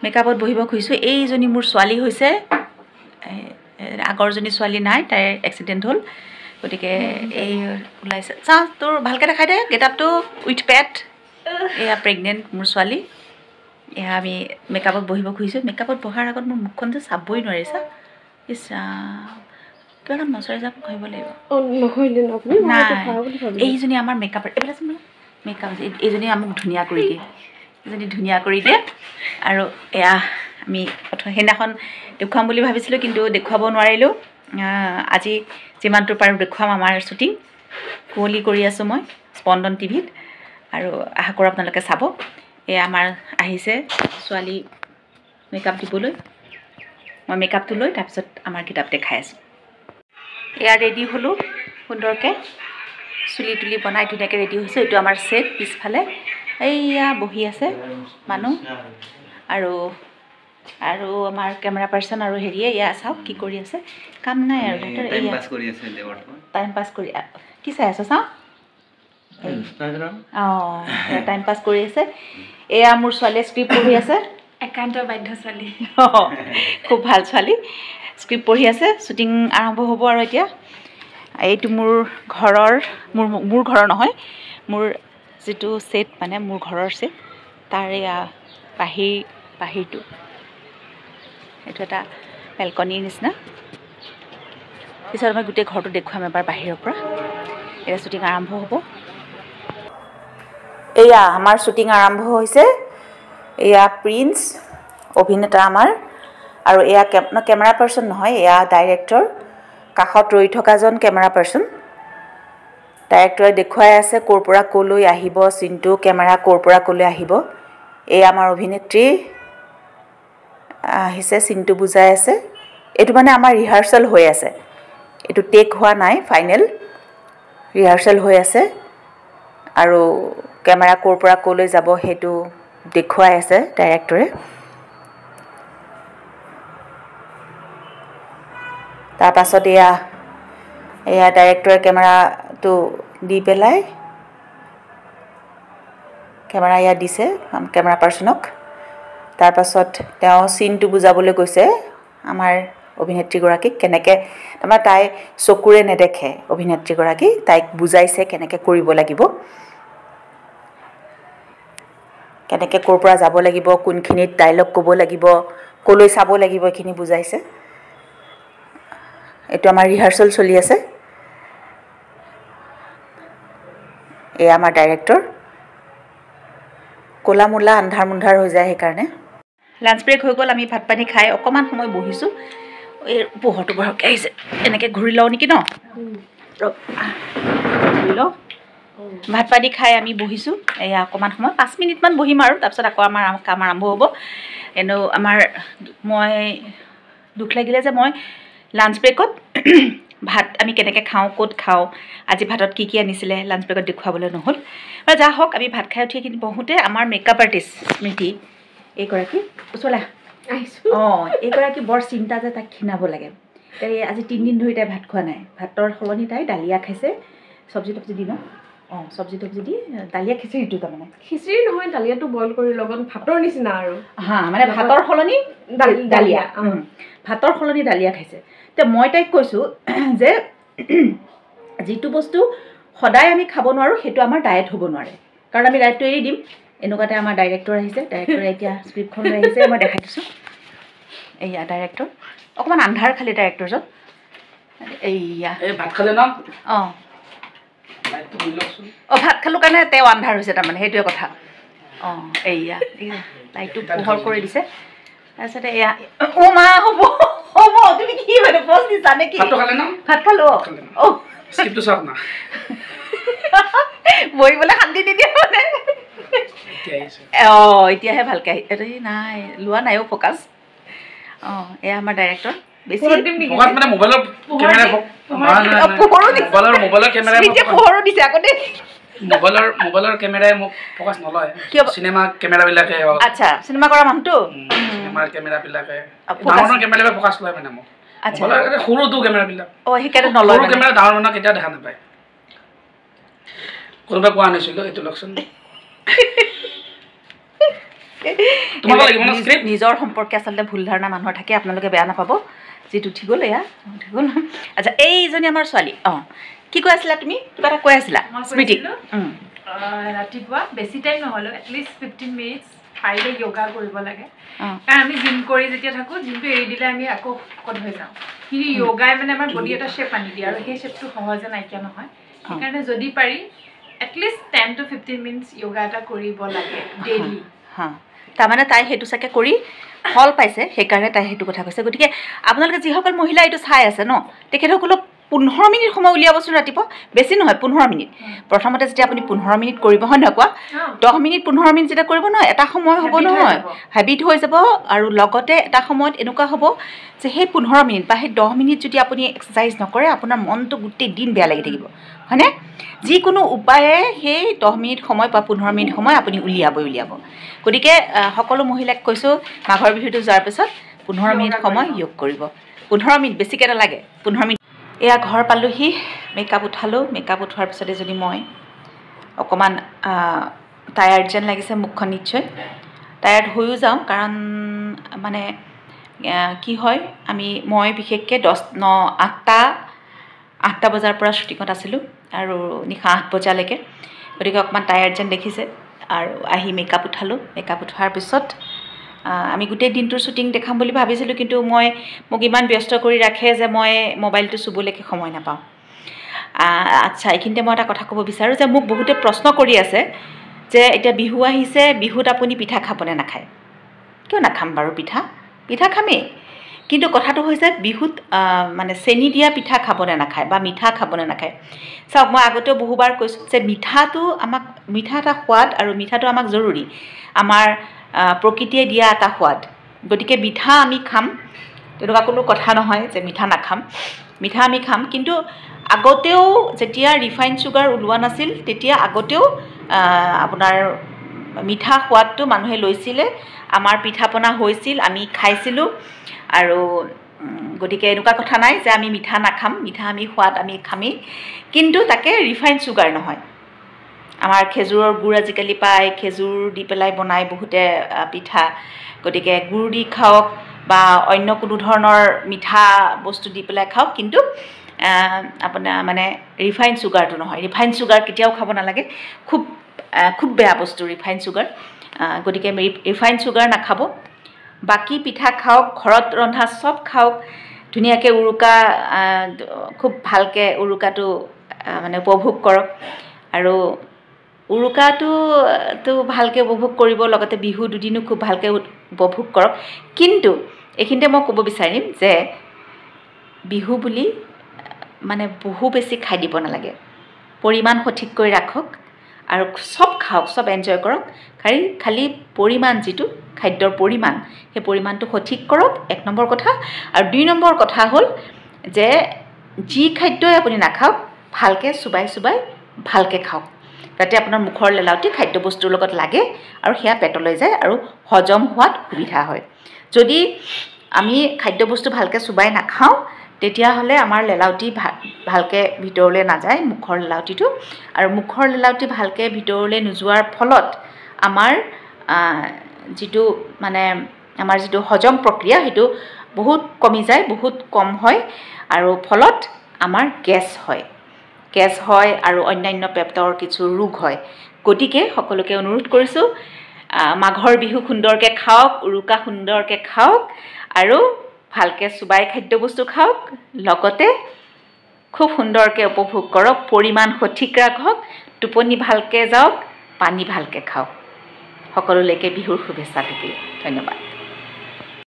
মেকআপত বহিব খুজিছোঁ এইজনী মোৰ ছোৱালী হৈছে আগৰজনী ছোৱালী নাই তাইৰ এক্সিডেণ্ট হ'ল গতিকে এই ওলাইছে চা তোৰ ভালকৈ দেখাই দে গেটআপটো উইথ পেট এয়া প্ৰেগনেণ্ট মোৰ ছোৱালী এয়া আমি মেকআপত বহিব খুজিছোঁ মেকআপত বহাৰ আগত মোৰ মুখখন যে চাবই নোৱাৰি চা ইছ কিবা এখন মচৰাইজাৰ খুৱাব লাগিব নাই এইজনী আমাৰ মেকআপ এইবিলাক মেকআপ এইজনী আমাক ধুনীয়া কৰি দিয়ে এজনী ধুনীয়া কৰি দিয়ে আৰু এয়া আমি প্ৰথম সেইদিনাখন দেখুৱাম বুলি ভাবিছিলোঁ কিন্তু দেখুৱাব নোৱাৰিলোঁ আজি যিমানটো পাৰোঁ দেখুৱাম আমাৰ শ্বুটিং কুঁৱলী কৰি আছোঁ মই স্পন্দন টিভিত আৰু আশা কৰোঁ আপোনালোকে চাব এয়া আমাৰ আহিছে ছোৱালী মেকআপ দিবলৈ মই মেকআপটো লৈ তাৰপিছত আমাৰ কিতাপ দেখাই আছোঁ এয়া ৰেডি হ'লোঁ সুন্দৰকৈ চুলি তুলি বনাই ধুনীয়াকৈ ৰেডি হৈছে এইটো আমাৰ ছেট পিছফালে এইয়া বহি আছে মানুহ আৰু আমাৰ কেমেৰা পাৰ্চন আৰু হেৰিয়ে এয়া চাওক কি কৰি আছে কাম নাই আৰু টাইম পাছ কৰি কি চাই আছ চাওঁ অঁ টাইম পাছ কৰি আছে এয়া মোৰ ছোৱালীয়ে স্ক্ৰিপ্ট পঢ়ি আছে একান্ত বাধ্য ছোৱালী খুব ভাল ছোৱালী স্ক্ৰিপ্ট পঢ়ি আছে শ্বুটিং আৰম্ভ হ'ব আৰু এতিয়া এইটো মোৰ ঘৰৰ মোৰ ঘৰৰ নহয় মোৰ যিটো ছেট মানে মোৰ ঘৰৰ ছেট তাৰ এয়া বাহিৰটো এইটো এটা বেলকনিৰ নিচিনা পিছত মই গোটেই ঘৰটো দেখুৱাম এবাৰ বাহিৰৰ পৰা এতিয়া শ্বুটিং আৰম্ভ হ'ব এয়া আমাৰ শ্বুটিং আৰম্ভ হৈছে এয়া প্ৰিন্স অভিনেতা আমাৰ আৰু এয়া কেমেৰা পাৰ্চন নহয় এয়া ডাইৰেক্টৰ কাষত ৰৈ থকাজন কেমেৰা পাৰ্চন ডাইৰেক্টৰে দেখুৱাই আছে ক'ৰ পৰা ক'লৈ আহিব চিনটো কেমেৰা ক'ৰ পৰা ক'লৈ আহিব এই আমাৰ অভিনেত্ৰী আহিছে চিনটো বুজাই আছে এইটো মানে আমাৰ ৰিহাৰ্চেল হৈ আছে এইটো টেক হোৱা নাই ফাইনেল ৰিহাৰ্চেল হৈ আছে আৰু কেমেৰা ক'ৰ পৰা ক'লৈ যাব সেইটো দেখুৱাই আছে ডাইৰেক্টৰে তাৰপাছত এয়া ডাইৰেক্টৰে কেমেৰাটো দি পেলাই কেমেৰা এয়া দিছে কেমেৰা পাৰ্চনক তাৰপাছত তেওঁ চিনটো বুজাবলৈ কৈছে আমাৰ অভিনেত্ৰীগৰাকীক কেনেকৈ তাৰমানে তাই চকুৰে নেদেখে অভিনেত্ৰীগৰাকী তাইক বুজাইছে কেনেকৈ কৰিব লাগিব কেনেকৈ ক'ৰ পৰা যাব লাগিব কোনখিনিত ডাইলগ ক'ব লাগিব ক'লৈ চাব লাগিব এইখিনি বুজাইছে এইটো আমাৰ ৰিহাৰ্চেল চলি আছে এয়া আমাৰ ডাইৰেক্টৰ ক'লা মূলা আন্ধাৰ মুন্ধাৰ হৈ যায় সেইকাৰণে লাঞ্চ ব্ৰেক হৈ গ'ল আমি ভাত পানী খাই অকণমান সময় বহিছোঁ এই পোহৰটো বৰকৈ আহিছে এনেকৈ ঘূৰি লওঁ নেকি ন ঘূৰি লওঁ ভাত পানী খাই আমি বহিছোঁ এয়া অকণমান সময় 5 মিনিটমান বহিম আৰু তাৰপিছত আকৌ আমাৰ কাম আৰম্ভ হ'ব এনেও মই দুখ লাগিলে যে মই লাঞ্চ ব্ৰেকত ভাত আমি কেনেকৈ খাওঁ ক'ত খাওঁ আজি ভাতত কি আনিছিলে লাঞ্চ ব্ৰেকত দেখুৱাবলৈ নহ'ল যা হওক আমি ভাত খাই উঠি কিন্তু বহুতে আমাৰ মেকআপ আৰ্টিষ্ট স্মৃতি এইগৰাকী ওচৰলৈ অঁ এইগৰাকী বৰ চিন্তা যে তাক ক্ষীণাব লাগে তাই আজি 3 দিন ধৰি তাই ভাত খোৱা নাই ভাতৰ সলনি তাই ডালিয়া খাইছে চব্জি তব্জি দি ন অঁ চব্জি তব্জি দি ডালিয়া খিচিৰিটো তাৰমানে খিচিৰি নহয় ডালিয়াটো বইল কৰি লগত ভাতৰ নিচিনা আৰু হা মানে ভাতৰ সলনি ডালিয়া ভাতৰ সলনি ডালিয়া খাইছে এতিয়া মই তাইক কৈছোঁ যে যিটো বস্তু সদায় আমি খাব নোৱাৰোঁ সেইটো আমাৰ ডায়েট হ'ব নোৱাৰে কাৰণ আমি ডায়েটটো এৰি দিম এনেকুৱাতে আমাৰ ডাইৰেক্টৰ আহিছে ডাইৰেক্টৰে এতিয়া স্ক্ৰিপ্টখন লৈ আহিছে মই দেখাই দিছোঁ এইয়া ডাইৰেক্টৰ অকণমান আন্ধাৰ খালি ডাইৰেক্টৰজন এইয়া ভাত খালে ন অঁ ভাত খালোঁ কাৰণে তেওঁ আন্ধাৰ হৈছে তাৰমানে সেইটোৱে কথা অঁ এইয়া লাইটটো পোহৰ কৰি দিছে তাৰপিছতে এয়া অ' মা হ'ব তুমি কি মানে পষ্ট দিছা নে কি ভাত খালোঁ অঁ স্ক্ৰিপ্টটো চাওক না বহিবলৈ শান্তি নিদিয়ে মানে অঁ এতিয়াহে ভালকৈ আহি নাই লোৱা নাই অ' ফ'কাছ অঁ এয়া আমাৰ ডাইৰেক্টৰ বেছি মানে মোবাইলৰ কেমেৰা পোহৰো দিছে আকৌ দেই মোবাইলৰ কেমেৰাই মোক ফ'কাছ নলয় চিনেমা কেমেৰাবিলাকে আচ্ছা চিনেমা কৰা মানুহটো চিনেমাৰ কেমেৰাবিলাকে ডাঙৰ কেমেৰাবিলাকে ফ'কাছ লয় মানে মোক সৰুটো কেমেৰাবিলাক অঁ সেইকাৰণে নলয় সৰু কেমেৰা ডাঙৰ মানুহ কেতিয়াও দেখা নাপায় কোনোবাই কোৱা নাছিলোঁ এইটো লওকচোন নিজৰ সম্পৰ্কে আচলতে ভুল ধাৰণা মানুহৰ থাকে, আপোনালোকে বেয়া নাপাব। যিটো উঠি গ'ল এয়া উঠি গ'ল। আচ্ছা, এইজনী আমাৰ ছোৱালী। অঁ, কি কৈ আছিলা তুমি? কিবা এটা কৈ আছিলা স্মৃতি? ৰাতিপুৱা বেছি টাইম নহ'লেও এটলিষ্ট 15 মিনিটছ পাৰিলে য়োগা কৰিব লাগে। কাৰণ আমি জিম কৰি যেতিয়া থাকোঁ, জিমটো এৰি দিলে আমি আকৌ শকত হৈ যাওঁ। কিন্তু য়োগাই মানে আমাৰ বডি এটা শ্বেপ আনি দিয়ে, আৰু সেই শ্বেপটো সহজে নাইকিয়া নহয়। সেইকাৰণে যদি পাৰি এটলিষ্ট 10 to 15 মিনিটছ য়োগা এটা কৰিব লাগে ডেইলি। তাৰমানে তাই সেইটো চাগে কৰি ফল পাইছে, সেইকাৰণে তাই সেইটো কথা কৈছে। গতিকে আপোনালোকে যিসকল মহিলা এইটো চাই আছে ন, তেখেতসকলক 15 মিনিট সময় উলিয়াবচোন ৰাতিপুৱা, বেছি নহয় 15 মিনিট। প্ৰথমতে যেতিয়া আপুনি 15 মিনিট কৰিব, হয় নহয় কোৱা? 10 মিনিট 15 মিনিট যেতিয়া কৰিব নহয়, এটা সময় হ'ব নহয়, হেবিট হৈ যাব। আৰু লগতে এটা সময়ত এনেকুৱা হ'ব যে সেই 15 মিনিট বা সেই 10 মিনিট যদি আপুনি এক্সাৰচাইজ নকৰে, আপোনাৰ মনটো গোটেই দিন বেয়া লাগি থাকিব, হয়নে? যিকোনো উপায়ে সেই 10 মিনিট সময় বা 15 মিনিট সময় আপুনি উলিয়াব। গতিকে সকলো মহিলাক কৈছোঁ, মাঘৰ বিহুটো যোৱাৰ পিছত 15 মিনিট সময় যোগ কৰিব। 15 মিনিট বেছিকৈ নালাগে, 15 মিনিট। এয়া ঘৰ পালোহি, মেকআপ উঠালোঁ। মেকআপ উঠোৱাৰ পিছতে যদি মই অকণমান টায়াৰ্ড যেন লাগিছে, মুখখন নিশ্চয় টায়াৰ্ড হৈও যাওঁ। কাৰণ মানে কি হয়, মই বিশেষকৈ 8টা বজাৰ পৰা শ্বুটিঙত আছিলোঁ আৰু নিশা 8 বজালৈকে। গতিকে অকণমান টায়াৰ্ড যেন দেখিছে। আৰু আহি মেকআপ উঠালোঁ। মেকআপ উঠোৱাৰ পিছত আমি গোটেই দিনটোৰ শ্বুটিং দেখাম বুলি ভাবিছিলোঁ, কিন্তু মোক ইমান ব্যস্ত কৰি ৰাখে যে মই মোবাইলটো চুবলৈকে সময় নাপাওঁ। আচ্ছা, এইখিনিতে মই এটা কথা ক'ব বিচাৰোঁ যে মোক বহুতে প্ৰশ্ন কৰি আছে যে এতিয়া বিহু আহিছে, বিহুত আপুনি পিঠা খাবনে নাখায়? কিয় নাখাম বাৰু? পিঠা খামেই। কিন্তু কথাটো হৈছে বিহুত মানে চেনি দিয়া পিঠা খাবনে নাখায় বা মিঠা খাবনে নাখায়। চাওক, মই আগতেও বহুবাৰ কৈছোঁ যে মিঠা এটা সোৱাদ, আৰু মিঠাটো আমাক জৰুৰী, আমাৰ প্ৰকৃতিয়ে দিয়া এটা সোৱাদ। গতিকে মিঠা আমি খাম, তেনেকুৱা কোনো কথা নহয় যে মিঠা নাখাম। মিঠা আমি খাম। কিন্তু আগতেও যেতিয়া ৰিফাইন চুগাৰ ওলোৱা নাছিল, তেতিয়া আগতেও আপোনাৰ মিঠা সোৱাদটো মানুহে লৈছিলে। আমাৰ পিঠা পনা হৈছিল, আমি খাইছিলোঁ। আৰু গতিকে এনেকুৱা কথা নাই যে আমি মিঠা নাখাম। মিঠা সোৱাদ আমি খামেই, কিন্তু তাকে ৰিফাইন চুগাৰ নহয়। আমাৰ খেজুৰৰ গুড় আজিকালি পায়, খেজুৰ দি পেলাই বনাই বহুতে পিঠা। গতিকে গুড় দি খাওক বা অন্য কোনো ধৰণৰ মিঠা বস্তু দি পেলাই খাওক, কিন্তু আপোনাৰ মানে ৰিফাইন চুগাৰটো নহয়। ৰিফাইন চুগাৰ কেতিয়াও খাব নালাগে, খুব বেয়া বস্তু ৰিফাইন চুগাৰ। গতিকে ৰিফাইন চুগাৰ নাখাব। বাকী পিঠা খাওক, ঘৰত ৰন্ধা চব খাওক, ধুনীয়াকৈ উৰুকা খুব ভালকৈ উৰুকাটো মানে উপভোগ কৰক। আৰু উৰুকাটো ভালকৈ উপভোগ কৰিব, লগতে বিহু দুদিনো খুব ভালকৈ উপভোগ কৰক। কিন্তু এইখিনিতে মই ক'ব বিচাৰিম যে বিহু বুলি মানে বহু বেছি খাই দিব নালাগে। পৰিমাণ সঠিককৈ ৰাখক আৰু চব খাওক, চব এনজয় কৰক। খালি পৰিমাণ, যিটো খাদ্যৰ পৰিমাণ, সেই পৰিমাণটো সঠিক কৰক, 1 নম্বৰ কথা। আৰু 2 নম্বৰ কথা হ'ল যে যি খাদ্যই আপুনি নাখাওক, ভালকৈ চুবাই ভালকৈ খাওক, যাতে আপোনাৰ মুখৰ লেলাউটি খাদ্যবস্তুৰ লগত লাগে আৰু সেয়া পেটলৈ যায় আৰু হজম হোৱাত সুবিধা হয়। যদি আমি খাদ্যবস্তু ভালকৈ চুবাই নাখাওঁ, তেতিয়াহ'লে আমাৰ লেলাউটি ভালকৈ ভিতৰলৈ নাযায়, মুখৰ লেলাউটিটো। আৰু মুখৰ লেলাউটি ভালকৈ ভিতৰলৈ নোযোৱাৰ ফলত আমাৰ যিটো হজম প্ৰক্ৰিয়া, সেইটো বহুত কমি যায়, বহুত কম হয়। আৰু ফলত আমাৰ গেছ হয় আৰু অন্যান্য পেটৰ কিছু ৰোগ হয়। গতিকে সকলোকে অনুৰোধ কৰিছোঁ, মাঘৰ বিহু সুন্দৰকৈ খাওক, উৰুকা সুন্দৰকৈ খাওক, আৰু ভালকৈ চুবাই খাদ্যবস্তু খাওক, লগতে খুব সুন্দৰকৈ উপভোগ কৰক। পৰিমাণ সঠিক ৰাখক, টোপনি ভালকৈ যাওক, পানী ভালকৈ খাওক। সকলোলৈকে বিহুৰ শুভেচ্ছা থাকিল। ধন্যবাদ।